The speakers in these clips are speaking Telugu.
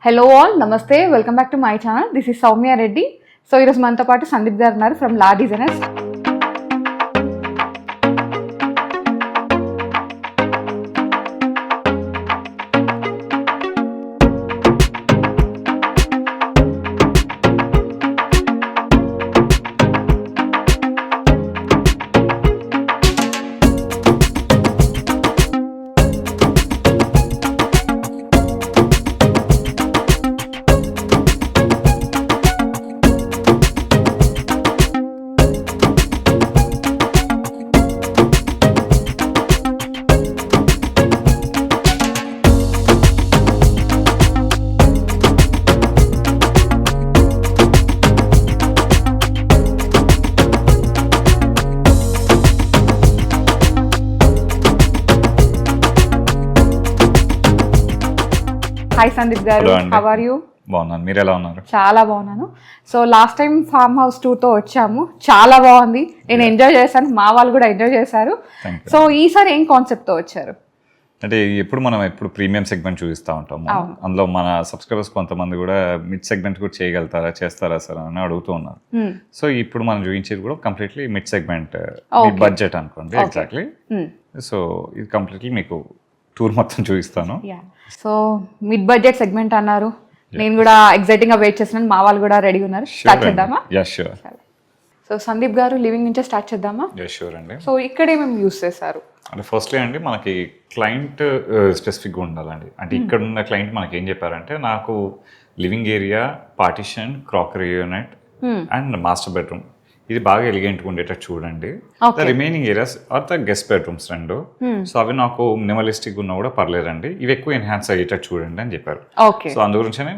హలో ఆల్, నమస్తే, welcome back to my channel. This is Soumya Reddy. So ఈరోజు మనతో పాటు సందీప్ గారు ఉన్నారు from law designers. Hi Sandeep గారు, హౌ ఆర్ యూ? బాగున్నాను, మీరు ఎలా ఉన్నారు? చాలా బాగున్నాను. So last time farm house టూర్తో వచ్చాము, చాలా బాగుంది. నేను ఎంజాయ్ చేశాను, మా వాళ్ళు కూడా ఎంజాయ్ చేశారు. సో ఈసారి ఏం కాన్సెప్ట్తో వచ్చారు? అంటే ఎప్పుడు ప్రీమియం సెగ్మెంట్ చూపిస్తూ ఉంటాము. అందులో మన సబ్స్క్రైబర్స్ కొంతమంది కూడా మిడ్ సెగ్మెంట్ కూడా చేస్తారా సార్ అని అడుగుతూ ఉన్నారు. సో ఇప్పుడు మనం చూపించేది కూడా completely mid segment, mid budget అనుకోండి. ఎగ్జాక్ట్లీ. సో ఇది కంప్లీట్లీ మీకు టూర్ మొత్తం చూపిస్తాను. సో మిడ్ బడ్జెట్ సెగ్మెంట్ అన్నారు, నేను కూడా ఎగ్జైటింగ్ గా వెయిట్ చేస్తున్నాను. మా వాళ్ళు కూడా రెడీ ఉన్నారు. స్టార్ట్ చేద్దామా? సో సందీప్ గారు, లివింగ్ నుంచే స్టార్ట్ చేద్దామా? షూర్ అండి. సో ఇక్కడ ఏమేమి యూస్ చేశారు? అంటే ఫస్ట్లీ అండి, మనకి క్లయింట్ స్పెసిఫిక్గా ఉండాలండి. అంటే ఇక్కడ ఉన్న క్లయింట్ మనకి ఏం చెప్పారంటే, నాకు living area, partition, crockery unit and master bedroom ఇది బాగా ఎలిగెంట్గా ఉండేటట్టు చూడండి. The remaining areas are the guest bedrooms రెండు. సో అవి నాకు మినిమలిస్టిక్ ఉన్నా కూడా పర్లేదండి, ఇవి ఎక్కువ ఎన్హాన్స్ అయ్యేటట్టు చూడండి అని చెప్పారు. సో అందు గురించనే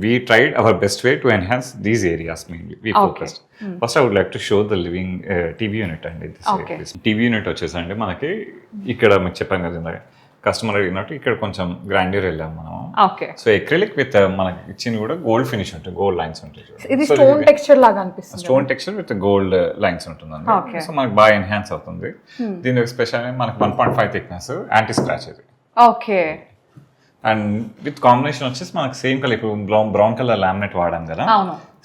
we tried our best way to enhance these areas mainly. We focused. First I would like to show the living TV unit అండి. TV యూనిట్ వచ్చేసండి మనకి ఇక్కడ మీకు చెప్పాను కదా, కస్టమర్ అడిగినట్టు ఇక్కడ కొంచెం గ్రాండ్యూర్ వెళ్ళాం మనం. సో ఎక్రిలిక్ విత్ మనకి ఇచ్చింది కూడా గోల్డ్ ఫినిష్ ఉంటుంది, గోల్డ్ లైన్స్ ఉంటాయి. ఇది స్టోన్ టెక్స్చర్ లాగా అనిపిస్తుంది. Stone texture with gold lines ఉంటుందండి. సో మనకి బాగా ఎన్హాన్స్ అవుతుంది. దీని స్పెషల్ మనకి 1.5 థిక్నెస్, యాంటీ స్క్రాచ్ ఇది. ఓకే. అండ్ విత్ కాంబినేషన్ వచ్చేసి మనకి సేమ్ కలర్, ఇప్పుడు బ్రౌన్ కలర్ లామినేట్ వాడాం కదా,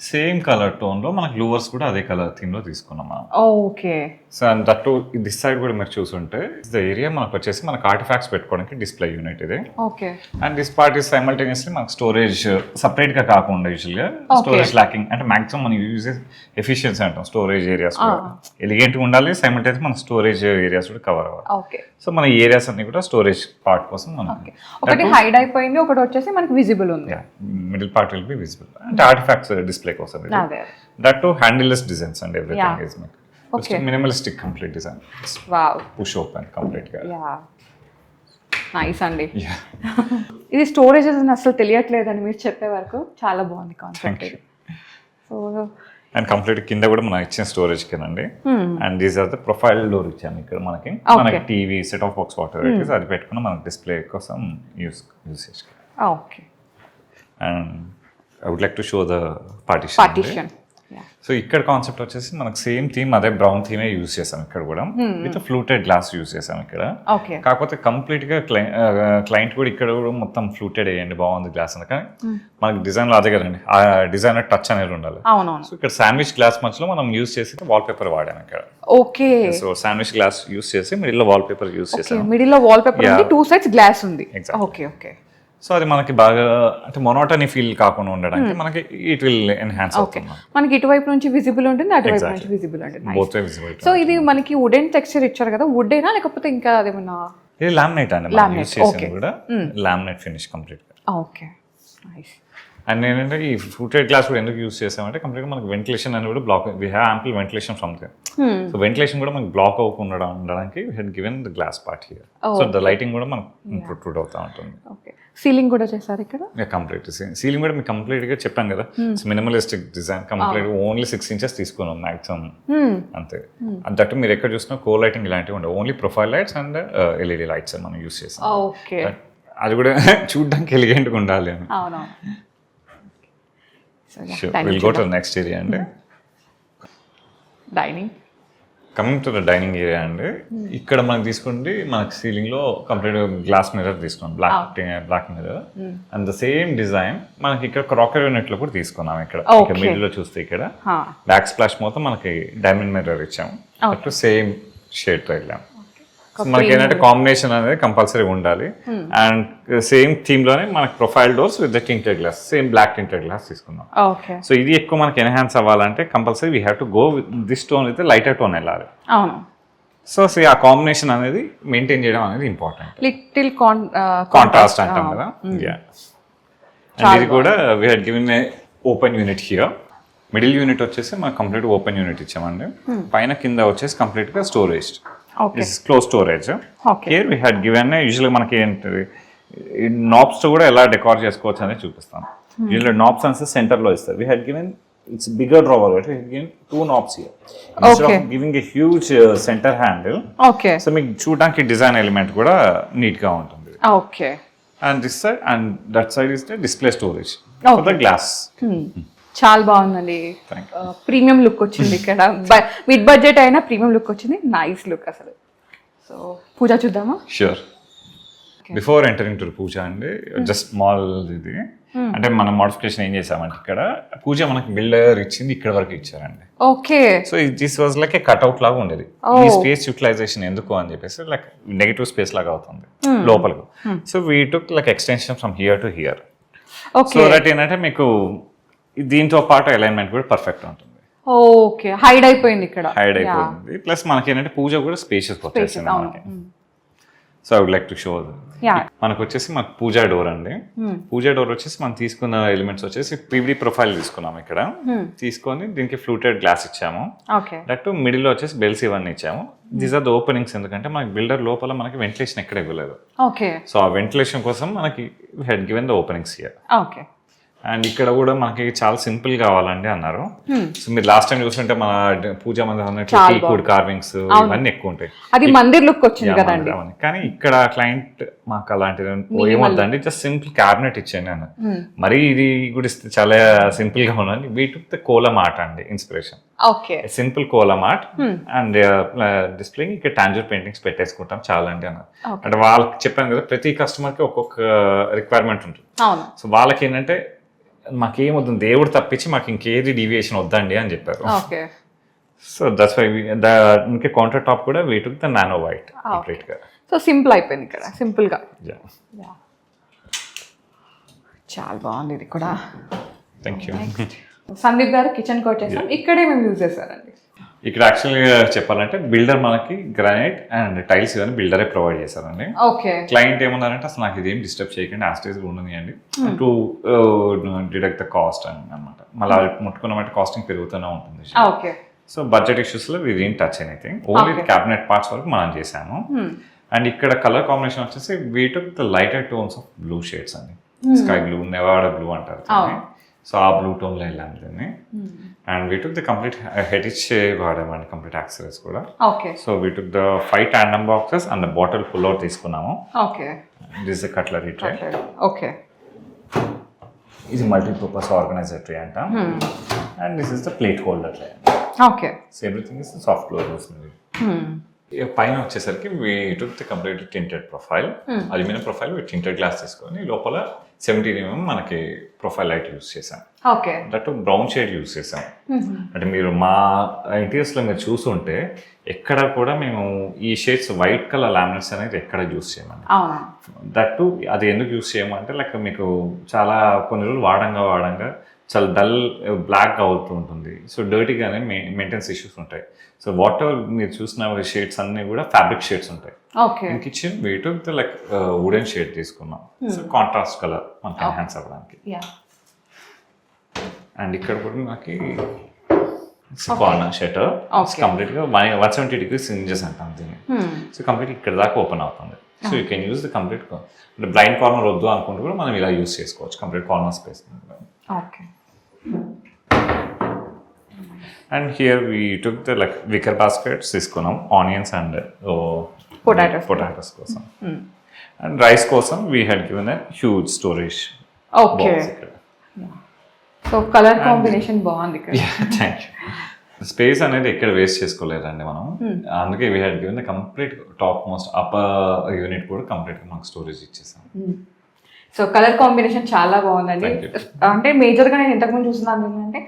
సేమ్ కలర్ టోన్ లో మనకి లూవర్స్ కూడా అదే కలర్ థీమ్ లో తీసుకున్నాం మనం. Okay. So and that this side కూడా మీరు చూసుంటే ద ఏరియా మనకు వచ్చేసి మనకి ఆర్టిఫాక్ట్స్ పెట్టుకోవడానికి డిస్ప్లే యూనిట్ ఇది. Okay. And this part is simultaneously మనకు స్టోరేజ్ సపరేట్ గా కాకుండా యూజువల్గా స్టోరేజ్ ల్యాకింగ్ అంటే మాక్సిమం మనం యూజ్ ఎఫిషియన్సీ అంటాం. స్టోరేజ్ ఏరియాస్ కూడా ఎలిగెంట్ గా ఉండాలి, సైమల్టేనియస్ మన స్టోరేజ్ ఏరియాస్ కూడా కవర్ అవ్వాలి. సో మన ఏరియాస్ అన్ని కూడా స్టోరేజ్ పార్ట్ కోసం మనం ఒకటి హైడ్ అయిపోయింది, ఒకటి వచ్చేసి మనకి విజిబుల్ ఉంది. Middle part will be visible అంటే ఆర్టిఫాక్ట్స్ డిస్ప్లే కోసం. That to handleless designs and everything is minimalistic complete design. Wow. Push open complete గా. నైస్ అండి. ఇది స్టోరేజ్ అసలు తెలియట్లేదండి మీరు చెప్పే వరకు. చాలా బాగుంది కాన్సెప్ట్. సో అండ్ కంప్లీట్ కింద కూడా మనం ఇచ్చిన స్టోరేజ్ కిందండి. And these are the profile door ఇచ్చాము ఇక్కడ మనకి. మనకి TV, set of box, water అది పెట్టుకుని మనకి డిస్ప్లే కోసం యూస్ చేసుకోవాలి. Okay. And I would like to show the partition. So ఇక్కడ కాన్సెప్ట్ వచ్చేసి మనకు సేమ్ థీమ్, అదే బ్రౌన్ థీమే యూజ్ చేసాం ఇక్కడ కూడా, విత్ ఫ్లూటెడ్ గ్లాస్ యూజ్ చేసాం ఇక్కడ. కాకపోతే కంప్లీట్ గా క్లయింట్ కూడా ఇక్కడ కూడా మొత్తం ఫ్లూటెడ్ వేయండి, బాగుంది గ్లాస్ అని. కానీ మనకి డిజైన్ లో అదే కదండి, ఆ డిజైనర్ టచ్ అనేది ఉండాలి. సో ఇక్కడ శాండ్విచ్ గ్లాస్ మధ్యలో మనం యూజ్ చేసి వాల్ పేపర్ వాడాము ఇక్కడ. Okay. So sandwich glass use చేసి మిడిల్ లో వాల్ పేపర్ యూజ్ చేసాం. మిడిల్ లో వాల్ పేపర్ ఉంది, 2 సైడ్స్ గ్లాస్ ఉంది. ఓకే. ఓకే. సో అది మనకి బాగా అంటే మొనోటనీ ఫీల్ కాకుండా ఉండడానికి మనకి ఇట్ విల్ ఎన్హాన్స్ అవుతుంది. మనకి ఇటువైపు నుంచి విజిబుల్ ఉంటుంది, అటువైపు నుంచి విజిబుల్ ఉంటుంది. సో ఇది మనకి వుడెన్ టెక్స్చర్ ఇచ్చారు కదా, వుడ్ అయినా లేకపోతే ఇంకా అదేమన్నా? ఇది లామినేట్ అండి, మనం యూస్ చేసింది కూడా లామినేట్ ఫినిష్ కంప్లీట్ గా. ఓకే. నైస్. అండ్ ఏంటంటే ఈ ఫ్లూటెడ్ గ్లాస్ కూడా ఎందుకు యూస్ చేసామంటే కంప్లీట్ గా మనకి వెంటిలేషన్ అని కూడా block, we have ample ventilation from there. So ventilation కూడా మనకి బ్లాక్ అవ్వకుండా ఉండడానికి we had given the glass part here. So the lighting కూడా మనకు ఇంప్రూవ్ అవుతా ఉంటుంది. ఓకే. సీలింగ్ కూడా చేశారు ఇక్కడ? కంప్లీట్ సీలింగ్ కూడా మీకు కంప్లీట్ గా చెప్పాం కదా, minimalistic design, complete only 6 inches తీసుకున్నాం మాక్సిమం అంతే. దట్టు మీరు ఎక్కడ చూసినా కో లైటింగ్ ఇలాంటివి ఉండవు, only profile lights and LED lights మనం యూస్ చేసాం. అది కూడా చూడడానికి ఎలిగెంట్ గా ఉండాలి అని. Sure. We'll go to the next area and dining. Coming to the dining area అండి, ఇక్కడ మనకి తీసుకుంటే మనకి సీలింగ్ లో కంప్లీట్ గ్లాస్ మిర్రర్ తీసుకున్నాం, black mirror and the same design మనకి ఇక్కడ క్రాకరీ యూనిట్ లో కూడా తీసుకున్నాం. ఇక్కడ మిడిల్ లో చూస్తే ఇక్కడ బ్యాక్ స్ప్లాష్ మొత్తం మనకి డైమండ్ మిర్రర్ ఇచ్చాము, అటు సేమ్ షేడ్ తో వెళ్ళాము. మనకి ఏంటంటే కాంబినేషన్ అనేది కంపల్సరీ ఉండాలి. అండ్ సేమ్ థీమ్ లోనే మనకి profile doors with the tinted glass, same black tinted glass తీసుకున్నాం. సో ఇది ఎక్కువ మనకి ఎన్హాన్స్ అవ్వాలంటే compulsory we have to go with this tone with lighter tone వెళ్ళాలి. సో ఆ కాంబినేషన్ అనేది మెయింటైన్ చేయడం అనేది ఇంపార్టెంట్. లిటిల్ కాంట్రాస్ట్ అంటాం కదా. అండ్ ఇది కూడా we had given A open unit here. Middle unit వచ్చేసి మనకు కంప్లీట్ ఓపెన్ యూనిట్ ఇచ్చామండి. పైన కింద వచ్చేసి కంప్లీట్ గా storage, close storage. Here we had given యూజువల్గా మనకి ఏంటంటే నాబ్స్ తో కూడా ఎలా డెకార్ చేసుకోవచ్చు అనేది చూపిస్తాను. యూజువల్ నాబ్స్ అనేది సెంటర్ లో ఇస్తారు. We had given it's bigger drawer, we had given 2 knobs here instead of giving a huge center handle. So మీకు చూడడానికి డిజైన్ ఎలిమెంట్ కూడా నీట్ గా ఉంటుంది. And this side and that side is the display storage for the glass. చాలా బాగుందండి, ప్రీమియం లుక్ వచ్చింది ఇక్కడ. మిడ్ బడ్జెట్ అయినా ప్రీమియం లుక్ వచ్చింది, నైస్ లుక్ అసలు. సో పూజ చూద్దామా? షూర్. బిఫోర్ ఎంటరింగ్ టు పూజ అండి, జస్ట్ స్మాల్ ఇది అంటే మనం మోడిఫికేషన్ ఏం చేసామంటే ఇక్కడ పూజ మనకి బిల్డర్ ఇచ్చింది ఇక్కడ వరకు ఇచ్చారండి. Okay. So this was like A cutout లాగా ఉండేది. ఈ స్పేస్ యూటిలైజేషన్ ఎందుకు అని చెప్పేసి లైక్ నెగటివ్ స్పేస్ లాగా అవుతుంది లోపలకు. So we took like extension from here to hear. So that ఏంటంటే మీకు దీంతో పాటు అలైన్మెంట్ కూడా పర్ఫెక్ట్ ఉంటుంది. ఓకే, హైడ్ అయిపోయింది ఇక్కడ, హైడ్ అయిపోయింది. ప్లస్ మనకి ఏంటంటే పూజ కూడా స్పేషియస్ వచ్చేసింది మనకి. So I would like to show మనకు వచ్చేసి మనకు పూజా డోర్ అండి. పూజా డోర్ వచ్చేసి మనం తీసుకున్న ఎలిమెంట్స్ వచ్చేసి పీవీడీ ప్రొఫైల్ తీసుకున్నాం. ఇక్కడ తీసుకొని దీనికి ఫ్లూటెడ్ గ్లాస్ ఇచ్చాము. దట్ మిడిల్ లో వచ్చేసి బెల్స్ ఇవన్నీ ఇచ్చాము. దీస్ ఆర్ ద ఓపెనింగ్స్, ఎందుకంటే మనకి బిల్డర్ లోపల మనకి వెంటిలేషన్ ఎక్కడ ఇవ్వలేదు. సో ఆ వెంటిలేషన్ కోసం మనకి had given the openings here. And ఇక్కడ కూడా మనకి చాలా సింపుల్ కావాలండి అన్నారు. సో మీరు లాస్ట్ టైం చూస్తుంటే మన పూజా మందిర్ కార్వింగ్స్ ఇవన్నీ ఎక్కువ ఉంటాయి, అది మందిర్ లుక్ వచ్చింది కదండి. కానీ ఇక్కడ క్లయింట్ మాకు అలాంటిది ఏమొద్దండి, జస్ట్ సింపుల్ క్యాబినెట్ ఇచ్చాను నేను. మరి ఇది కూడా ఇస్తే చాలా సింపుల్ గా ఉన్నది. We took the kolam art అండి inspiration. Simple kolam art and display ఇక్కడ టాంజర్ పెయింటింగ్స్ పెట్టేసుకుంటాం చాలా అండి అన్నారు. అంటే వాళ్ళకి చెప్పాను కదా, ప్రతి కస్టమర్ కి ఒక్కొక్క రిక్వైర్మెంట్ ఉంటుంది. సో వాళ్ళకి ఏంటంటే మాకేమొద్దు, దేవుడు తప్పించి మాకు ఇంకేది డీవియేషన్ వద్దండి అని చెప్పారు. సో దట్స్ వై ఇంకా కౌంటర్ టాప్ కూడా we took the nano white complete గా. సో సింపుల్ అయిపోయింది ఇక్కడ, సింపుల్ గా. చాలా బాగుంది ఇది కూడా. Thank you. సందీప్ గారు కిచెన్ కోట్ చేసాం, ఇక్కడే మేము యూజ్ చేశారండి. ఇక్కడ యాక్చువల్గా చెప్పాలంటే బిల్డర్ మనకి గ్రానైట్ అండ్ టైల్స్ ఇవన్నీ బిల్డరే ప్రొవైడ్ చేశారండి. క్లయింట్ ఏమన్నారంటే అసలు నాకు ఇదేం డిస్టర్బ్ చేయకండి, ఆ స్టేజ్ ఉండనియండి టు డిడక్ట్ ద కాస్ట్ అని అనమాట. మళ్ళీ ముట్టుకున్నమాట కాస్టింగ్ పెరుగుతూనే ఉంటుంది. సో బడ్జెట్ ఇష్యూస్ లో we didn't touch anything, only cabinet parts వరకు మనం చేసాము. అండ్ ఇక్కడ కలర్ కాంబినేషన్ వచ్చేసి we took the lighter tones of blue shades అండి. స్కై బ్లూ, నెవాడా బ్లూ అంటారు. సో ఆ బ్లూ టోన్ లో వెళ్ళాము దీన్ని. And we took the complete Hettich వాడామండి, కంప్లీట్ యాక్సెసరీస్ కూడా. So we took the 5 tandem boxes and bottle pull out తీసుకున్నాము. This cutlery tray. ఇది మల్టీపర్పస్ ఆర్గనైజర్ ట్రే అంట. And this is the plate holder tray. So everything is soft close వస్తుంది. పైన వచ్చేసరికి we took the complete tinted profile, aluminium profile with tinted glass తీసుకొని లోపల 17 mm మనకి ప్రొఫైల్ లైట్ యూస్ చేసాం. దట్ బ్రౌన్ షేడ్ యూస్ చేసాం. అంటే మీరు మా ఇంటీరియర్స్ లో మీరు చూస్తుంటే ఎక్కడ కూడా మేము ఈ షేడ్స్ వైట్ కలర్ లామినేట్స్ అనేది ఎక్కడ యూస్ చేయమండి. దట్టు అది ఎందుకు యూస్ చేయమంటే లైక్ మీకు చాలా కొన్ని రోజులు వాడంగా చాలా డల్ బ్లాక్ అవుతూ ఉంటుంది. సో డర్టీగానే మెయింటెనెన్స్ ఇష్యూస్ ఉంటాయి. సో వాట్ ఎవర్ మీరు చూసిన షేడ్స్ అన్ని కూడా ఫ్యాబ్రిక్ షేడ్స్ ఉంటాయి. Kitchen we took the like wooden shade తీసుకున్నాం. సో కాంట్రాస్ట్ కలర్ మనకి ఎన్హాన్స్ అవ్వడానికి. అండ్ ఇక్కడ కూడా మనకి కార్నర్ షటర్ కంప్లీట్ గా 170 degrees hinges అంటాం దీన్ని. సో కంప్లీట్ ఇక్కడ దాకా ఓపెన్ అవుతుంది. So you can use the complete blind corner వద్దు అనుకుంటే కూడా మనం ఇలా యూజ్ చేసుకోవచ్చు complete corner space. And here we took the like wicker baskets తీసుకున్నాం, ఆనియన్స్ అండ్ పొటాటోస్ కోసం. అండ్ రైస్ కోసం we had given a huge storage box ఇక్కడ. సో కలర్ కాంబినేషన్ బాగుంది ఇక్కడ. Thank you. స్పేస్ అనేది ఎక్కడ వేస్ట్ చేసుకోలేదండి మనం. అందుకే we had given the complete top most upper unit కూడా కంప్లీట్ గా మాకు స్టోరేజ్ ఇచ్చేసాం. సో కలర్ కాంబినేషన్ చాలా బాగుందండి. అంటే మేజర్ గా నేను ఇంతకుముందు చూస్తున్నాను ఏంటంటే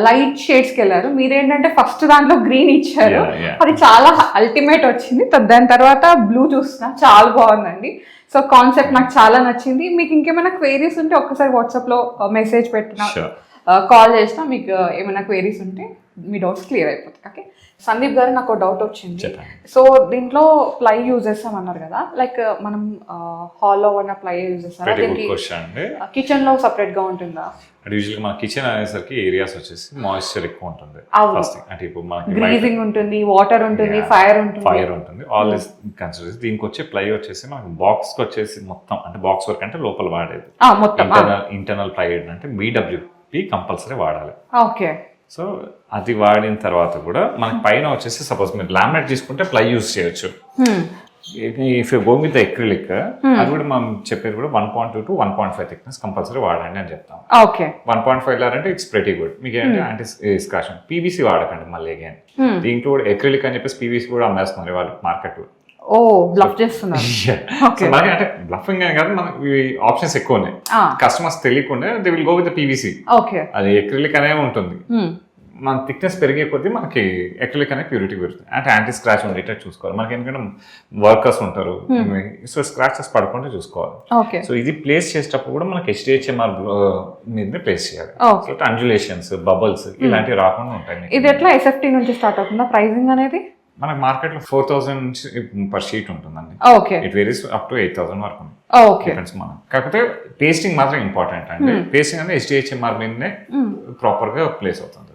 లైట్ షేడ్స్ కి వెళ్ళారు, మీరేంటంటే ఫస్ట్ దాంట్లో గ్రీన్ ఇచ్చారు, అది చాలా అల్టిమేట్ వచ్చింది. దాని తర్వాత బ్లూ చూస్తున్నా, చాలా బాగుందండి. సో కాన్సెప్ట్ నాకు చాలా నచ్చింది. మీకు ఇంకేమైనా క్వైరీస్ ఉంటే ఒక్కసారి వాట్సాప్ లో మెసేజ్ పెట్టినా కాల్ చేసినా మీకు ఏమైనా క్వైరీస్ ఉంటే మీ డౌట్స్ క్లియర్ అయిపోతాయి. ఓకే సందీప్ గారు, నాకు డౌట్ వచ్చింది. సో దీంట్లో ప్లై యూజ్ చేస్తామన్నారు కదా, లైక్ మనం హాల్లో ఉన్న ప్లై యూజ్ చేస్తారా, కిచెన్ లో సపరేట్ గా ఉంటుందా? యూజువల్గా మన కిచెన్ అనేసరికి ఏరియాస్ వచ్చేసి మాయిశ్చర్ ఎక్కువ ఉంటుంది. అంటే ఇప్పుడు మనకి గ్రీజింగ్ ఉంటుంది, వాటర్ ఉంటుంది, ఫైర్ ఉంటుంది, ఆల్ దిస్ కన్సిడర్. దీనికి వచ్చే ప్లై వచ్చేసి మనకి బాక్స్ కి వచ్చేసి మొత్తం, అంటే బాక్స్ వర్క్ అంటే లోపల వాడేది ఇంటర్నల్ ప్లై అంటే BWP కంపల్సరీ వాడాలి. ఓకే. సో అది వాడిన తర్వాత కూడా మనకి పైన వచ్చేసి సపోజ్ మీరు లామినేట్ తీసుకుంటే ప్లై యూజ్ చేయొచ్చు. If you go with acrylic, అది కూడా మనం చెప్పేది కూడా 1.2 to 1.5 థిక్నెస్ కంపల్సరీ వాడండి అని చెప్తాం. 1.5 అంటే ఇట్స్ ప్రెటీ గుడ్. మీకు ఏంటంటే యాంటీ స్క్రాచ్. PVC వాడకండి మళ్ళీ అగైన్. దీంట్లో కూడా ఎక్రిలిక్ అని చెప్పేసి PVC కూడా అమ్మేస్తున్నారు వాళ్ళు మార్కెట్. బ్లఫ్ చేస్తున్నారు. అంటే బ్లఫింగ్ అని కాదు, మనకి ఆప్షన్స్ ఎక్కువ ఉన్నాయి. కస్టమర్స్ తెలియకుండా they will go with PVC. అది ఎక్రిలిక్ అనే ఉంటుంది. మన థిక్నెస్ పెరిగే కొద్దీ మనకి ఎక్రిలిక్ అనే ప్యూరిటీ పెరుగుతుంది. అంటే యాంటీ స్క్రాచ్ ఉండేటట్టు చూసుకోవాలి. మనకి ఎందుకంటే వర్కర్స్ ఉంటారు, సో స్క్రాచెస్ పడకుండా చూసుకోవాలి. సో ఇది ప్లేస్ చేసేటప్పుడు కూడా మనకి HDHMR మీదనే ప్లేస్ చేయాలి. సో అంజులేషన్స్, బబుల్స్ ఇలాంటివి రాకుండా ఉంటాయి. ఇది ఎట్లా SFT నుంచి స్టార్ట్ అవుతుందా ప్రైసింగ్ అనేది? మనకి మార్కెట్ లో 4,000 పర్ షీట్ ఉంటుందండి. ఇట్ వేరీస్ అప్ టు 8,000 వరకు ఉంది. మనం కాకపోతే పేస్టింగ్ మాత్రం ఇంపార్టెంట్ అండి. పేస్టింగ్ అనేది HDHMR మీదనే ప్రాపర్ గా ప్లేస్ అవుతుంది.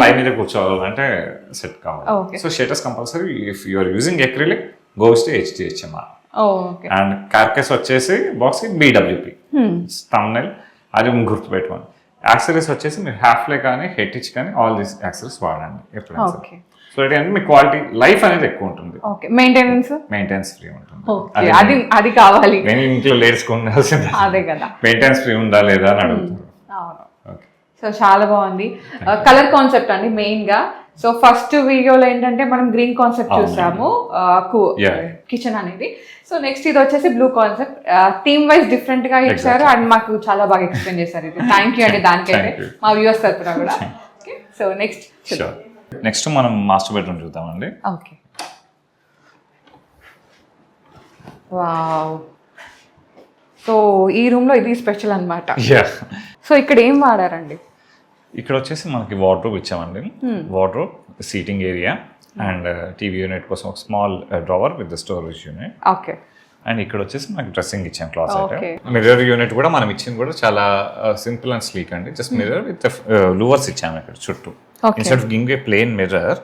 ప్లై మీద కూర్చోవాలంటే సెట్ కావాలి. So shutters compulsory if you are using acrylic goes to HDHMR. And carcass వచ్చేసి బాక్స్ కి BWP థంబ్నెయిల్, అది గుర్తుపెట్టుకోండి. యాక్సరీస్ వచ్చేసి మీరు హాఫ్ లే కానీ హెటిచ్ కానీ ఆల్ దీస్ యాక్సరీస్ వాడండి ఎప్పుడైనా. సో అంటే మీ క్వాలిటీ లైఫ్ అనేది ఎక్కువ ఉంటుంది. మెయింటెనెన్స్ ఫ్రీ ఉంటుంది. అది కావాలి. నేను ఇంట్లో లేడీస్ ఉండాల్సింది అదే కదా, మెయింటెనెన్స్ ఫ్రీ ఉందా లేదా అని అడుగుతారు. సో చాలా బాగుంది. కలర్ కాన్సెప్ట్ అండి మెయిన్ గా. సో ఫస్ట్ వీడియోలో ఏంటంటే మనం గ్రీన్ కాన్సెప్ట్ చూసాము కిచెన్ అనేది. సో నెక్స్ట్ ఇది వచ్చేసి blue concept. Theme wise different గా ఇచ్చారు అండ్ మాకు చాలా బాగా ఎక్స్ప్లెయిన్ చేశారు. ఇది థ్యాంక్ యూ అండి దానికైతే, మా వ్యూవర్స్ తరపున కూడా. సో నెక్స్ట్ మనం మాస్టర్ బెడ్రూమ్ చూద్దామండి. ఓకే. వావ్. సో ఈ రూమ్ లో ఇది స్పెషల్ అన్నమాట. సో ఇక్కడ ఏం వాడారండి? ఇక్కడ వచ్చేసి మనకి వార్డ్రోబ్ ఇచ్చామండి. Wardrobe, seating area and TV unit కోసం ఒక small drawer with storage unit. Okay. And ఇక్కడ వచ్చేసి మనకి డ్రెస్సింగ్ ఇచ్చాం, క్లాస్ ఐటమ్. మిర్రర్ యూనిట్ కూడా మనం ఇచ్చింది కూడా చాలా సింపుల్ అండ్ స్లీక్ అండి. జస్ట్ మిర్రర్ విత్ లూవర్స్ ఇచ్చాము ఇక్కడ చుట్టూ. Instead of giving a plain mirror,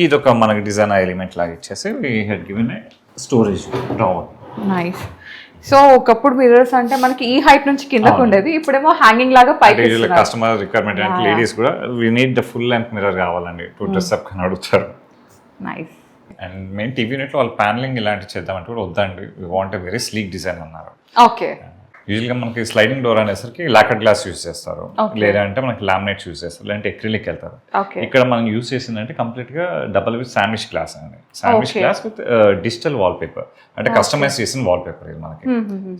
ఇది ఒక మనకి డిజైన్ ఎలిమెంట్ లాగా ఇచ్చేసి we had given a storage drawer. Nice. So ఒకప్పుడు మిర్రర్స్ అంటే మనకి ఈ హైట్ నుంచి కిందకు ఉండేది, ఇప్పుడేమో హ్యాంగింగ్ లాగా పైకి. కస్టమర్ రిక్వైర్మెంట్ అంటే లేడీస్ కూడా we need the full length mirror కావాలండి టు డ్రెస్ అప్ అని అడుగుతారు. Nice. And main TV unit లో వాళ్ళు ప్యానలింగ్ ఇలాంటివి చేద్దామంటే కూడా వద్దండి, we want a very sleek design అన్నారు. ఓకే. యూజువల్గా మనకి స్లైడింగ్ డోర్ అనేసరికి లాకర్ గ్లాస్ యూజ్ చేస్తారు, లేదంటే మనకి లామినేట్ యూజ్ చేస్తారు, లేదంటే ఎక్రిలిక్ వెళ్తారు. ఇక్కడ మనం యూజ్ చేసిందంటే కంప్లీట్ గా డబుల్ విత్ శాండ్విచ్ గ్లాస్ అండి. Sandwich glass with digital wall paper, అంటే కస్టమైజ్ చేసిన వాల్ పేపర్ ఇది మనకి.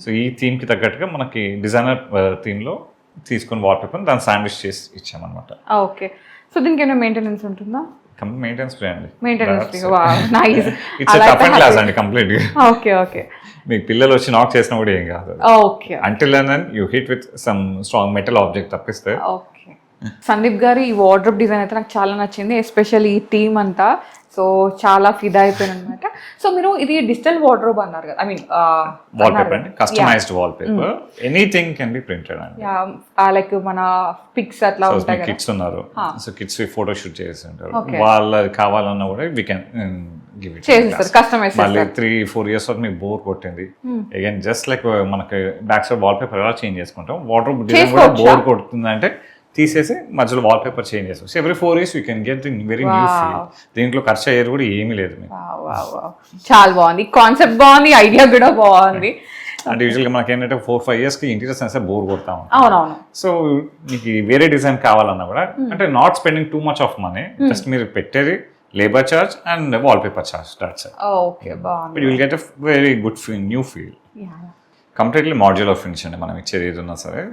సో ఈ థీమ్ కి తగ్గట్టుగా మనకి డిజైనర్ థీమ్ లో తీసుకుని వాల్ పేపర్ దాన్ని శాండ్విచ్ చేసి ఇచ్చామన్నమాట. ఓకే. సో దీనికి ఏమైనా మెయింటెనెన్స్ ఉంటుందా? మెయింటెనెన్స్ ఫ్రీ అండి. ఇట్స్ టఫ్ అండ్ గ్లాస్ అండి కంప్లీట్ గా. ఓకే. ఓకే. మీకు పిల్లలు వచ్చి నాక్ చేసినా కూడా ఏం కాదు. Okay. Until and then you hit with some strong metal object తప్పిస్తే. ఓకే. సందీప్ గారి ఈ వార్డ్రోబ్ డిజైన్ అయితే నాకు చాలా నచ్చింది, ఎస్పెషల్లీ ఈ థీమ్ అంతా. సో చాలా ఫిదా అయిపోయాను అనమాట. సో మీరు ఇది డిజిటల్ వార్డ్రోబ్ అన్నారు కదా, ఐ మీన్ వాల్ పేపర్ అండి, customized wallpaper, anything can be printed అండి. లైక్ మన పిక్స్ అట్లా ఉంటాయి కదా, కిడ్స్ ఉన్నారు, సో కిడ్స్ ఫోటో షూట్ చేసి ఉంటారు, వాళ్ళది కావాలన్నా కూడా వి కెన్ గివ్ ఇట్ చేసేస్తారు, కస్టమైజ్ చేస్తారు. మళ్ళీ 3-4 years వరకు మీకు బోర్ కొట్టింది అగైన్ జస్ట్ లైక్ మనకి బ్యాక్ సైడ్ వాల్ పేపర్ ఎలా చేంజ్ చేసుకుంటాం, వార్డ్రోబ్ డిజైన్ కూడా బోర్ కొడుతుంది అంటే తీసేసి మధ్యలో వాల్ పేపర్ చేంజ్ చేస్తాం. Every 4 years you can get the very new feel. దీంట్లో ఖర్చు అయ్యేది కూడా ఏమీ లేదు. చాలా బాగుంది కాన్సెప్ట్, బాగుంది ఐడియా కూడా బాగుంది. అంటే యూజువల్గా మనకి ఏంటంటే 4-5 yearsకి ఇంటీరియర్ సెన్స్ బోర్ కొడతాం. అవునవును. సో మీకు వేరే డిజైన్ కావాలన్నా కూడా అంటే not spending too much of money, just మీరు పెట్టేది labour charge and wall paper charge, that's it. Okay, బాగుంది. You will get a very good new feel. Completely modular finish అండి మనం ఇచ్చేది ఏదన్నా సరే.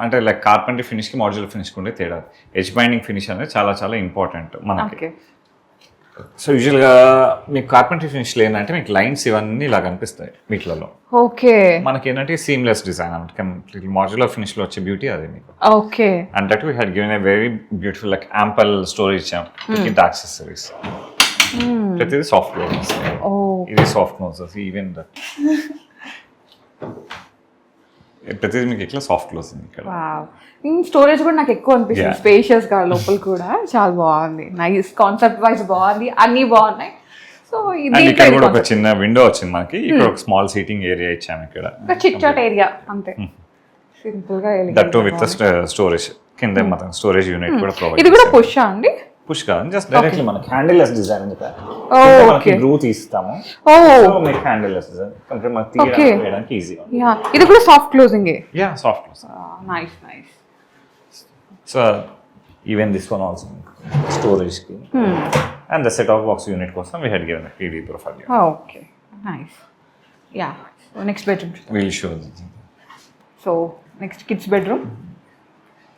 అంటే లైక్ కార్పెంటరీ ఫినిష్కి మాడ్యులర్ ఫినిష్కి ఉండే తేడా, ఎడ్జ్ బైండింగ్ ఫినిష్ అనేది చాలా చాలా ఇంపార్టెంట్ మనకి. సో యూజువల్గా మీకు కార్పెంటరీ ఫినిష్ లేదంటే మీకు లైన్స్ ఇవన్నీ ఇలా కనిపిస్తాయి వీటిలలో. ఓకే, మనకి ఏంటంటే సీమ్లెస్ డిజైన్ అనమాట, కంప్లీట్ మాడ్యులర్ ఫినిష్లో వచ్చే బ్యూటీ అదే మీకు. Okay, and that we had given a very beautiful like ample storage ఇచ్చాం విత్ యాక్సెసరీస్. ప్రతిదీ సాఫ్ట్ క్లోజెస్, ఇది సాఫ్ట్ క్లోజెస్, ఈవెన్ దట్ ప్రతిదీ మీకు ఇట్లా సాఫ్ట్ క్లోజ్ ఉంది ఇక్కడ. స్టోరేజ్ కూడా నాకు ఎక్కువ అనిపిస్తుంది, స్పేషియస్ గా లోపల కూడా చాలా బాగుంది. నైస్ కాన్సెప్ట్ వైజ్ బాగుంది, అన్ని బాగున్నాయి. సో ఇక్కడ కూడా ఒక చిన్న విండో వచ్చింది మనకి, ఇక్కడ ఒక స్మాల్ సీటింగ్ ఏరియా ఇచ్చాము, ఇక్కడ చిట్ చాట్ ఏరియా అంతే, సింపుల్ గా. దట్ విత్ స్టోరేజ్ కింద మొత్తం స్టోరేజ్ యూనిట్ కూడా ప్రొవైడ్. ఇది కూడా పుష్ అండి? పుష్ కాదు, జస్ట్ డైరెక్ట్లీ మనకి హ్యాండిల్ లెస్ డిజైన్ అని చెప్పారు. మనకి గ్రూ తీస్తాము, సో మీకు హ్యాండిల్ లెస్ డిజైన్ కంప్లీట్ మనకి తీయడానికి ఈజీ. యా, ఇది కూడా soft closing. Yeah, soft close. Nice nice. So even this one also storage కి and the set of box unit కోసం we had given PD profile. Okay, nice. Yeah, so next bedroom will show. So next kids bedroom.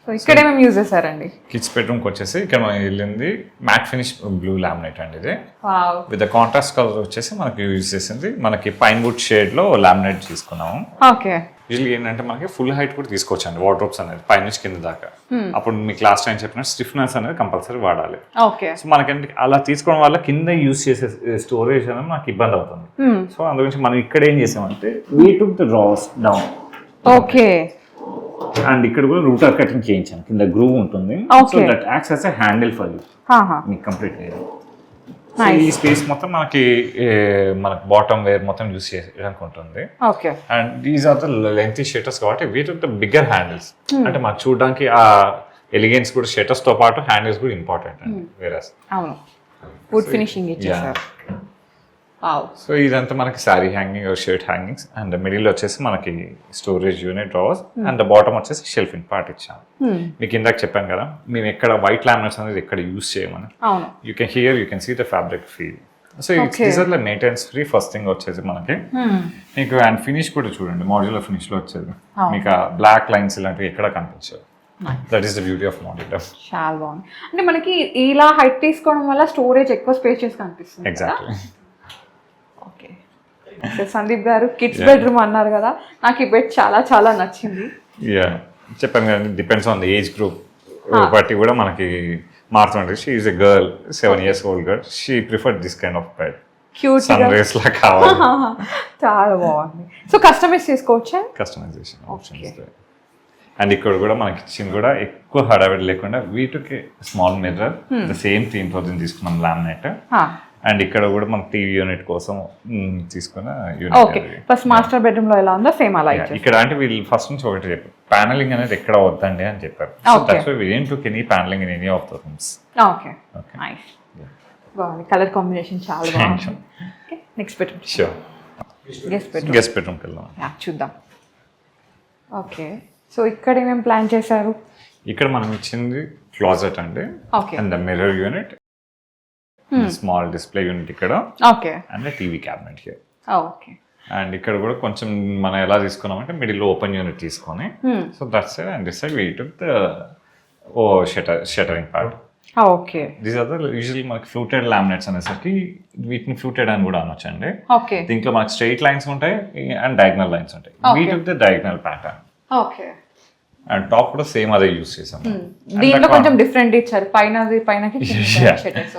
So ఇక్కడ ఏమేమి యూజ్ చేశారండి? కిడ్స్ బెడ్రూమ్కి వచ్చేసి ఇక్కడ మనం వెళ్ళింది మ్యాట్ ఫినిష్ బ్లూ లామినేట్ అండి. ఇది విత్ కాంట్రాస్ట్ కలర్ వచ్చేసి మనకి యూజ్ చేసింది మనకి పైన్ వుడ్ షేడ్ లో లామినేట్ తీసుకున్నాము. ఓకే, యూజువల్లీ ఏంటంటే మనకి ఫుల్ హైట్ కూడా తీసుకోవచ్చు అండి వార్డ్రోబ్స్ అనేది పై నుంచి కింద దాకా. అప్పుడు మీకు లాస్ట్ టైం చెప్పినట్టు స్టిఫ్నెస్ అనేది కంపల్సరీ వాడాలి. ఓకే, సో మనకంటే అలా తీసుకోవడం వల్ల కింద యూజ్ చేసే స్టోరేజ్ అనేది మనకి ఇబ్బంది అవుతుంది. సో అందుగురించి మనం ఇక్కడ ఏం చేసామంటే we took the drawers down. Okay, and ఇక్కడ కూడా రూటర్ కటింగ్ చేయించాను, కింద గ్రూవ్ ఉంటుంది. So that acts as a handle for you మీకు కంప్లీట్. ఈ స్పేస్ మొత్తం మనకి బాటమ్ వేర్ మొత్తం యూస్ చేయడానికి ఉంటుంది. And these are the lengthy shutters కాబట్టి వీటి ద బిగ్గర్ హ్యాండిల్స్. అంటే మనకు చూడడానికి ఆ ఎలిగెన్స్ కూడా షేటర్స్ తో పాటు హ్యాండిల్స్ కూడా ఇంపార్టెంట్ అండి. వేరస్ వుడ్ ఫినిషింగ్ ఇచ్చేసారు. సో ఇదంతా మనకి sari hanging shirt hangings and middle వచ్చేసి మనకి storage unit drawers and bottom వచ్చేసి షెల్ఫింగ్ పార్ట్ ఇచ్చాము. మీకు ఇందాక చెప్పాను కదా మేము ఎక్కడ వైట్ లామినేట్స్ అనేది ఎక్కడ యూస్ చేయమని. You can see the fabric feel. So these are maintenance free. First thing వచ్చేసి మనకి మీకు అండ్ ఫినిష్ కూడా చూడండి, మాడ్యులర్ ఫినిష్ లో వచ్చేది మీకు బ్లాక్ లైన్స్ ఇలాంటివి ఎక్కడ కనిపించదు. That is the beauty of modular. చాలా బాగుంది. అంటే మనకి ఇలా హైట్ తీసుకోవడం వల్ల స్టోరేజ్ ఎక్కువ స్పేషియస్ కనిపిస్తుంది. ఎగ్జాక్ట్లీ. సందీప్ గారు కిడ్స్ బెడ్రూమ్ అన్నారు కదా, నాకు ఈ బెడ్ చాలా చాలా నచ్చింది. చెప్పాను కదా, depends on the age group బట్టి కూడా మనకి మారుతుంటుంది. She is a girl, 7 years old girl, she preferred this kind of bed. Cute sun rays లా కావాలి. చాలా బాగుంది. సో కస్టమైజ్ చేసుకోవచ్చా? Customization options. అండ్ ఇక్కడ కూడా మనకి కిచెన్ కూడా ఎక్కువ హడావిడి లేకుండా వీటికి small mirror the same theme తో తీసుకున్నాం లామినేట్. అండ్ ఇక్కడ కూడా మన టీవీ యూనిట్ కోసం తీసుకున్న యూనిట్. ఫస్ట్ మాస్టర్ బెడ్రూమ్ లో ఎలా ఉందో సేమ్ అలా ఇక్కడ అంటే వీళ్ళు ఫస్ట్ నుంచి ఒకటి చెప్పారు, ప్యానలింగ్ అనేది ఎక్కడ వద్దండి అని చెప్పారు. Any panelling in any of the rooms. Okay, nice. బాగుంది, కలర్ కాంబినేషన్ చాలా బాగుంది. Next bedroom. షూర్, గెస్ట్ బెడ్రూమ్కి వెళ్దాం, చూద్దాం. ఓకే, సో ఇక్కడ ఏమేమి ప్లాన్ చేశారు? ఇక్కడ మనం ఇచ్చింది క్లాజెట్ అండి, and mirror unit, small display unit ఇక్కడ, and TV cabinet here. Okay, and ఇక్కడ కూడా కొంచెం మనం ఎలా తీసుకున్నామంటే మిడిల్ ఓపెన్ యూనిట్ తీసుకొని, so that side and this side we took the shuttering part. Okay, these are the usually మనకి ఫ్లూటెడ్ లామినేట్స్ అనేసరికి వీటిని ఫ్లూటెడ్ అని కూడా అనొచ్చండి. దీంట్లో మనకి స్ట్రైట్ లైన్స్ ఉంటాయి అండ్ డయాగ్నల్ లైన్స్ ఉంటాయి. We took the diagonal pattern. Okay, and top కూడా సేమ్ అదే యూస్ చేసాం. దీంట్లో కొంచెం డిఫరెంట్ ఇచ్చారు, పైనకి.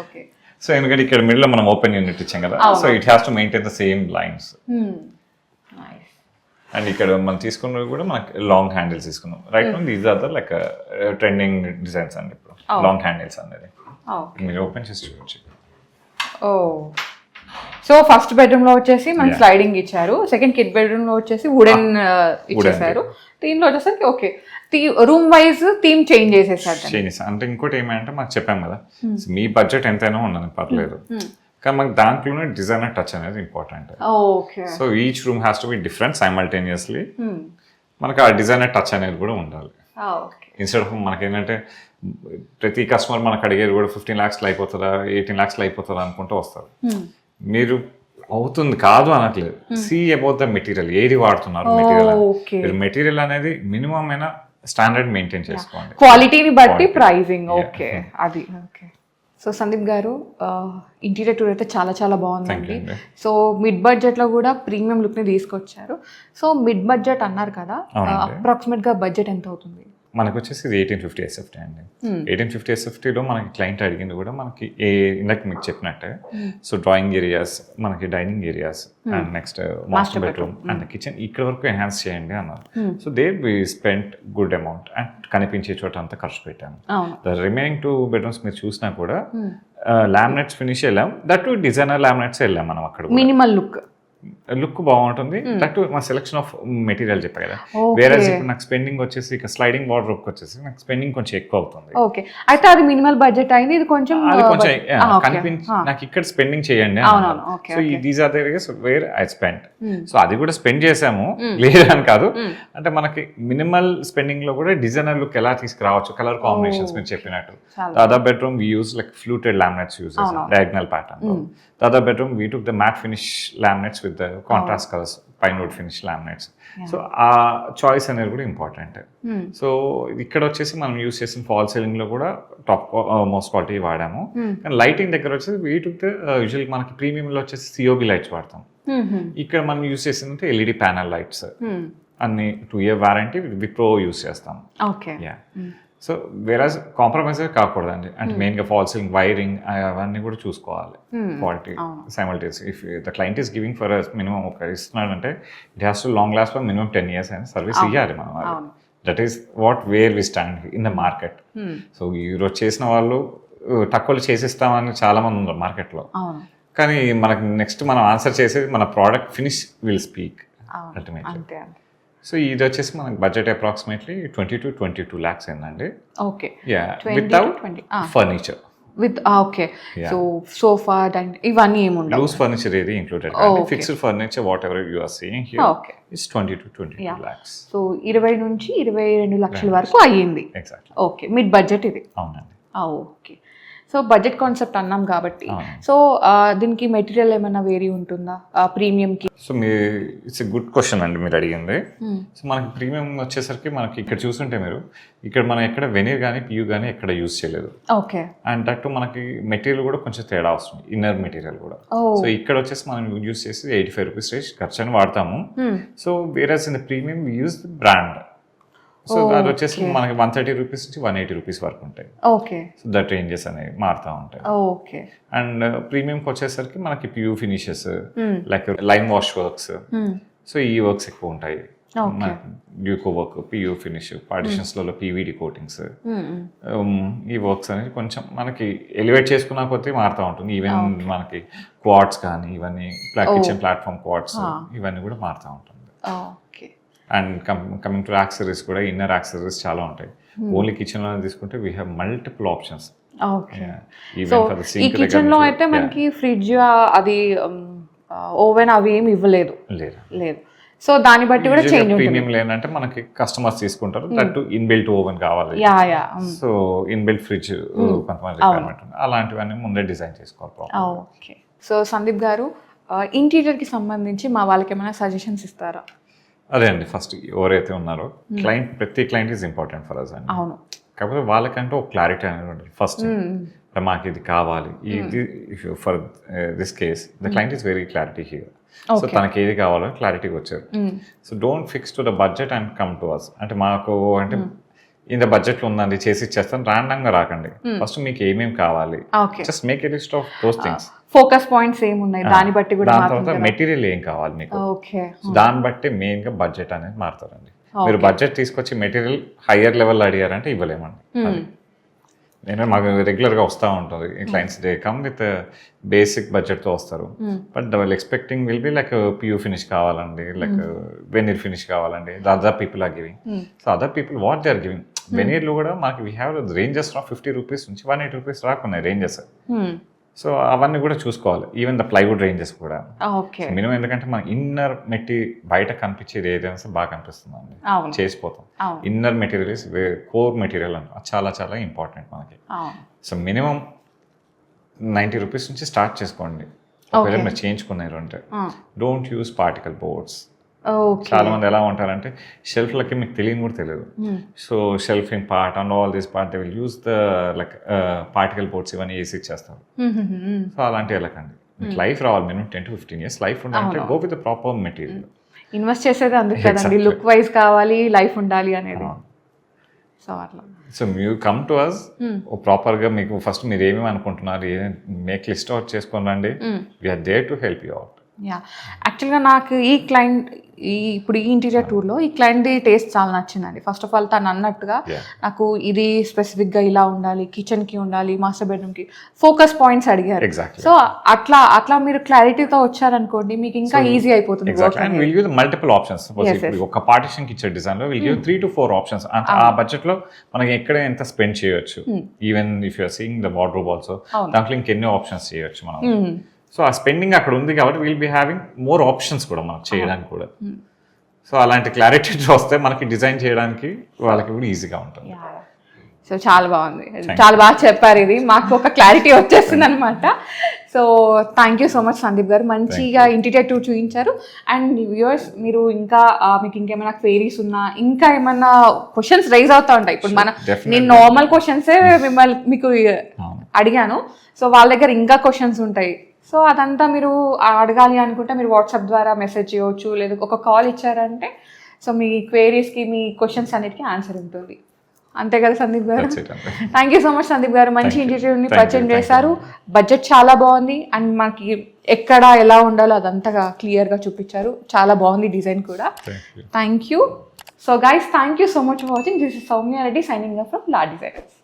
ఓకే, సో ఎందుకంటే ఇక్కడ మిడిల్ లో మనం ఓపెన్ యూనిట్ ఇచ్చాం కదా, so it has to maintain the same lines. And ఇక్కడ మనం తీసుకున్నవి కూడా మనకి లాంగ్ హ్యాండిల్స్ తీసుకున్నాం. Right now these are the like trending designs అండి ఇప్పుడు లాంగ్ హ్యాండిల్స్ అనేది. మీరు ఓపెన్ చేసి చూడొచ్చు. సో ఫస్ట్ బెడ్రూమ్ లో వచ్చేసి మనకి స్లైడింగ్ ఇచ్చారు, సెకండ్ కిడ్ బెడ్రూమ్ లో వచ్చేసి వుడెన్ ఇచ్చేసారు. దీనిలో వచ్చేసరికి okay room wise theme change చేసేసారు. అంటే ఇంకోటి ఏమంటే మాకు చెప్పాం కదా, మీ బడ్జెట్ ఎంతైనా ఉండదు పర్లేదు, కానీ మనకి దాంట్లోనే డిజైనర్ టచ్ అనేది important. Okay. So each room has to be different simultaneously. మనకి ఆ డిజైనర్ టచ్ అనేది కూడా ఉండాలి. ఇన్స్టెడ్ ఆఫ్ మనకి ఏంటంటే ప్రతి కస్టమర్ మనకు అడిగేది కూడా 15 lakhs అయిపోతుందా 18 lakhs అయిపోతుందా అనుకుంటూ వస్తారు. మీరు అవుతుంది కాదు అనట్లేదు. సీ అబౌట్ ద మెటీరియల్, ఏది వాడుతున్నారు మెటీరియల్. మీరు మెటీరియల్ అనేది మినిమం అయినా స్టాండర్డ్ మెయింటైన్ చేసుకోండి, క్వాలిటీని బట్టి ప్రైజింగ్. ఓకే, అది ఓకే. సో సందీప్ గారు, ఇంటీరియర్ టూర్ అయితే చాలా చాలా బాగుందండి. సో మిడ్ బడ్జెట్లో కూడా ప్రీమియం లుక్ని తీసుకొచ్చారు. సో మిడ్ బడ్జెట్ అన్నారు కదా, అప్రాక్సిమేట్గా బడ్జెట్ ఎంత అవుతుంది? మనకు వచ్చేసి ఇది 1850 SFT అండి. 1850 SFTలో మనకి క్లయింట్ అడిగింది కూడా మనకి ఇందాక మీకు చెప్పినట్టే. సో డ్రాయింగ్ ఏరియాస్, మనకి dining areas, and next master bedroom and kitchen ఇక్కడ వరకు ఎన్హాన్స్ చేయండి అన్నారు. So they we spent good amount and కనిపించే చోట అంతా ఖర్చు పెట్టాము. ద రిమైనింగ్ 2 bedrooms మీరు చూసినా కూడా లామినేట్స్ ఫినిష్ వెళ్ళాం. దట్ డిజైనర్ లామినేట్స్ వెళ్ళాం మనం. అక్కడ మినిమల్ లుక్ బాగుంటుంది. దట్ మా సెలెక్షన్ ఆఫ్ మెటీరియల్ చెప్పా కదా. వేరే ఇప్పుడు నాకు స్పెండింగ్ వచ్చేసి ఇక స్లైడింగ్ వార్డ్రోబ్ వచ్చేసి నాకు స్పెండింగ్ కొంచెం ఎక్కువ అవుతుంది. ఓకే, అయితే అది మినిమల్ బడ్జెట్ అయింది. ఇది కొంచెం కనిపించి నాకు ఇక్కడ స్పెండింగ్ చేయండి. So these are the areas where I spend. So అది కూడా స్పెండ్ చేసాము, లేదని కాదు. అంటే మనకి మినిమల్ స్పెండింగ్ లో కూడా డిజైనర్ లుక్ ఎలా తీసుకురావచ్చు, కలర్ కాంబినేషన్స్ మీరు చెప్పినట్టు. Other bedroom we use like fluted laminates use చేసాం diagonal pattern. Other bedroom we took the matte finish laminates with the contrast colours, pine wood finish laminates. So ఆ చాయిస్ అనేది కూడా ఇంపార్టెంట్. సో ఇక్కడ వచ్చేసి మనం యూస్ చేసిన ఫాల్ సీలింగ్ లో కూడా టాప్ మోస్ట్ క్వాలిటీ వాడాము. కానీ లైటింగ్ దగ్గర వచ్చేసి వీ టుక్ ద యూజువల్ మనకి ప్రీమియం లో వచ్చేసి COB లైట్స్ వాడతాం. ఇక్కడ మనం యూస్ చేసిందంటే LED ప్యానల్ లైట్స్ అన్ని 2 year వారంటీ విప్రో యూస్ చేస్తాం. సో వేరే కాంప్రమైజ్ కాకూడదండి. అంటే మెయిన్గా ఫాల్ సీలింగ్, వైరింగ్ అవన్నీ కూడా చూసుకోవాలి. Quality simultaneous. If the client is giving for minimum ఒక ఇస్తున్నాడంటే it has to long last for minimum 10 years అయినా సర్వీస్ ఇవ్వాలి మనం. That is what where we stand in the market. So ఈరోజు చేసిన వాళ్ళు తక్కువలో చేసిస్తామని చాలా మంది ఉన్నారు మార్కెట్లో. కానీ మనకు నెక్స్ట్ మనం ఆన్సర్ చేసేది మన product finish will speak ultimately. So ఇది వచ్చేసి మనకి బడ్జెట్ అప్రాక్సిమేట్లీ 20 to 22 lakhs అయిందండి. Okay, without furniture. Okay. So sofa ఇవన్నీ ఏముండవు, లూజ్ ఫర్నిచర్ ఏది included. Fixed furniture whatever you are seeing here is 20 to 22 lakhs. So 20 నుంచి 22 లక్షల వరకు అయ్యింది. ఎగ్జాక్ట్లీ. ఓకే, మిడ్ బడ్జెట్ ఇది. అవునండి. ఓకే. సో బడ్జెట్ కాన్సెప్ట్ అన్నాం కాబట్టి, సో దీనికి మెటీరియల్ ఏమైనా వేరీ ఉంటుందా ప్రీమియంకి? So it's a good question అండి మీరు అడిగింది. సో మనకి ప్రీమియం వచ్చేసరికి మనకి ఇక్కడ చూస్తుంటే మీరు ఇక్కడ మనం ఎక్కడ వెనీర్ కానీ PU కానీ ఎక్కడ యూజ్ చేయలేదు. ఓకే. అండ్ దట్ మనకి మెటీరియల్ కూడా కొంచెం తేడా వస్తుంది, ఇన్నర్ మెటీరియల్ కూడా. సో ఇక్కడ వచ్చేసి మనం యూజ్ చేసి 85 rupees రేంజ్ ఖర్చు అని వాడతాము. So whereas in the premium we use the brand. So అది వచ్చేసి మనకి 130 rupees నుంచి 180 rupees వరకు ఉంటాయి. ఓకే. సో దట్ రేంజెస్ అనేవి మారుతూ ఉంటాయి. ఓకే. అండ్ ప్రీమియంకి వచ్చేసరికి మనకి PU finishes like line wash works, so ఈ వర్క్స్ ఎక్కువ ఉంటాయి. డ్యూకో వర్క్, PU ఫినిష్, పార్టిషన్స్లలో PVD కోటింగ్స్, ఈ వర్క్స్ అనేది కొంచెం మనకి ఎలివేట్ చేసుకున్న కొద్దీ మారుతూ ఉంటుంది. ఈవెన్ మనకి క్వాడ్స్ కానీ ఇవన్నీ కిచెన్ ప్లాట్ఫామ్ క్వాడ్స్ ఇవన్నీ కూడా మారుతూ ఉంటుంది. అండ్ కమింగ్ టు యాక్సెసరీస్ కూడా ఇన్నర్ యాక్సెసరీస్ చాలా ఉంటాయి. ఓన్లీ కిచెన్ లో తీసుకుంటే వీ హ్యావ్ మల్టిపుల్ ఆప్షన్స్. ఈ కిచెన్ లో అయితే మనకి ఫ్రిడ్జ్, అది ఓవెన్ అవి ఏమి ఇవ్వలేదు. లేదు. సో దాన్ని బట్టి కూడా చేంజ్ ఉంటుంది. ప్రీమియం లేదంటే మనకి కస్టమర్స్ తీసుకుంటారు దట్ ఇన్బిల్ట్ ఓవెన్ కావాలి. సో ఇన్బిల్ట్ ఫ్రిడ్జ్ కొంతమంది రిక్వైర్మెంట్ అలాంటివన్నీ ముందే డిజైన్ చేసుకోవాలి. ఓకే. సో సందీప్ గారు, ఇంటీరియర్ కి సంబంధించి మా వాళ్ళకి ఏమైనా సజెషన్స్ ఇస్తారా? అదే అండి, ఫస్ట్ ఎవరైతే ఉన్నారో క్లయింట్, ప్రతి client is important for us అండి. అవును. కాకపోతే వాళ్ళకంటే ఒక క్లారిటీ అనేది ఉంటుంది ఫస్ట్. మాకు ఇది కావాలి, ఇది for this case the client is very clarity here. So తనకి ఏది కావాలో క్లారిటీగా వచ్చారు. So don't fix to the budget and come to us. అంటే మాకు అంటే ఇంత బడ్జెట్ ఉందండి చేసి ఇచ్చేస్తాను ర్యాండమ్ గా రాకండి. ఫస్ట్ మీకు ఏమేమి కావాలి, just make a list of those things. Focus points ఏమున్నాయి దాన్ని బట్టి కూడా. దాని తర్వాత మెటీరియల్ ఏం కావాలి మీకు, దాన్ని బట్టి మెయిన్ గా బడ్జెట్ అనేది మారుతారండి. మీరు బడ్జెట్ తీసుకొచ్చి మెటీరియల్ హయ్యర్ లెవెల్ అడిగారంటే ఇవ్వలేమండి. నేను మాకు రెగ్యులర్గా వస్తూ ఉంటుంది clients, they come with basic బడ్జెట్తో వస్తారు. బట్ వాళ్ళు expecting will be like PU finish కావాలండి, లైక్ వెనీర్ ఫినిష్ కావాలండి. The other people are giving. So other people what they are giving. వెనీర్లో కూడా మనకి we have ranges from 50 rupees నుంచి 180 rupees రాకున్నాయి రేంజెస్. సో అవన్నీ కూడా చూసుకోవాలి, ఈవెన్ ద ప్లైవుడ్ రేంజెస్ కూడా ఓకే. మినిమం. ఎందుకంటే మన ఇన్నర్ బయట కనిపించేది ఏదైనా బాగా కనిపిస్తుంది, అవును. చేసిపోతాం. అవును. Inner material is core material అంట, చాలా చాలా ఇంపార్టెంట్ మనకి. అవును. సో మినిమం 90 రూపీస్ నుంచి స్టార్ట్ చేసుకోండి ఒకవేళ మీరు చేయించుకున్నారు అంటే. Don't use particle boards. Okay. చాలా మంది ఎలా ఉంటారంటే షెల్ఫ్లకి మీకు తెలియని కూడా తెలియదు. So shelving part and all this part they will use the like particle boards ఇవన్నీ వేసి ఇచ్చేస్తారు. సో అలాంటివి వెళ్ళకండి. మీకు లైఫ్ రావాలి, మినిమం 10 to 15 years లైఫ్ ఉండాలంటే go with the proper material. Invest చేసేది అందుకు కదండి, లుక్ వైజ్ కావాలి, లైఫ్ ఉండాలి అనేది. సో అట్లా. సో మీరు కమ్ టు అస్ ప్రాపర్గా, మీకు ఫస్ట్ మీరు ఏమేమి అనుకుంటున్నారు మేక్ లిస్ట్ అవుట్ చేసుకొని రండి. We're there to help you out. Yeah, యాక్చువల్గా నాకు ఈ క్లయింట్ ఇప్పుడు ఈ ఇంటీరియర్ టూర్లో ఈ క్లయింట్ది టేస్ట్ చాలా నచ్చిందండి. ఫస్ట్ ఆఫ్ ఆల్ తను అన్నట్టుగా నాకు ఇది స్పెసిఫిక్గా ఇలా ఉండాలి, కిచెన్కి ఉండాలి, మాస్టర్ బెడ్రూమ్కి ఫోకస్ పాయింట్స్ అడిగారు. సో అట్లా మీరు క్లారిటీతో వచ్చారనుకోండి మీకు ఇంకా ఈజీ అయిపోతుంది. Multiple options. ఒక పార్టిషన్ కి ఇచ్చే డిజైన్ లో విల్ గివ్ 3 to 4 ఆప్షన్స్. ఆ బడ్జెట్ లో మనకి ఎక్కడ ఎంత స్పెండ్ చేయొచ్చు. Even if you're seeing the wardrobe also, దాంట్లో ఇంకెన్నో ఆప్షన్స్ చేయొచ్చు మనం. సో ఆ స్పెండింగ్ అక్కడ ఉంది కాబట్టి will be having more options కూడా మనకు చేయడానికి కూడా. సో అలాంటి క్లారిటీ వస్తే మనకి డిజైన్ చేయడానికి వాళ్ళకి కూడా ఈజీగా ఉంటుంది. సో చాలా బాగుంది, చాలా బాగా చెప్పారు. ఇది మాకు ఒక క్లారిటీ వచ్చేస్తుంది అనమాట. So thank you so much Sandeep గారు, మంచిగా ఇంటీరియర్ టూర్ చూపించారు. అండ్ వ్యూవర్స్, మీరు ఇంకా మీకు ఇంకేమైనా క్వైరీస్ ఉన్నా, ఇంకా ఏమన్నా క్వశ్చన్స్ రైజ్ అవుతూ ఉంటాయి. ఇప్పుడు నేను నార్మల్ క్వశ్చన్సే మీకు అడిగాను. సో వాళ్ళ దగ్గర ఇంకా క్వశ్చన్స్ ఉంటాయి. సో అదంతా మీరు అడగాలి అనుకుంటే మీరు వాట్సాప్ ద్వారా మెసేజ్ చేయవచ్చు, లేదా ఒక కాల్ ఇచ్చారంటే సో మీ క్వైరీస్కి, మీ క్వశ్చన్స్ అన్నిటికీ ఆన్సర్ ఉంటుంది. అంతే కదా సందీప్ గారు? Thank you so much Sandeep గారు, మంచి ఇంటీరియర్ని పరిచయం చేశారు. బడ్జెట్ చాలా బాగుంది అండ్ మనకి ఎక్కడ ఎలా ఉండాలో అదంతా క్లియర్గా చూపించారు. చాలా బాగుంది డిజైన్ కూడా. Thank you. So guys, thank you so much for watching. This is Soumya Reddy signing off from law designers.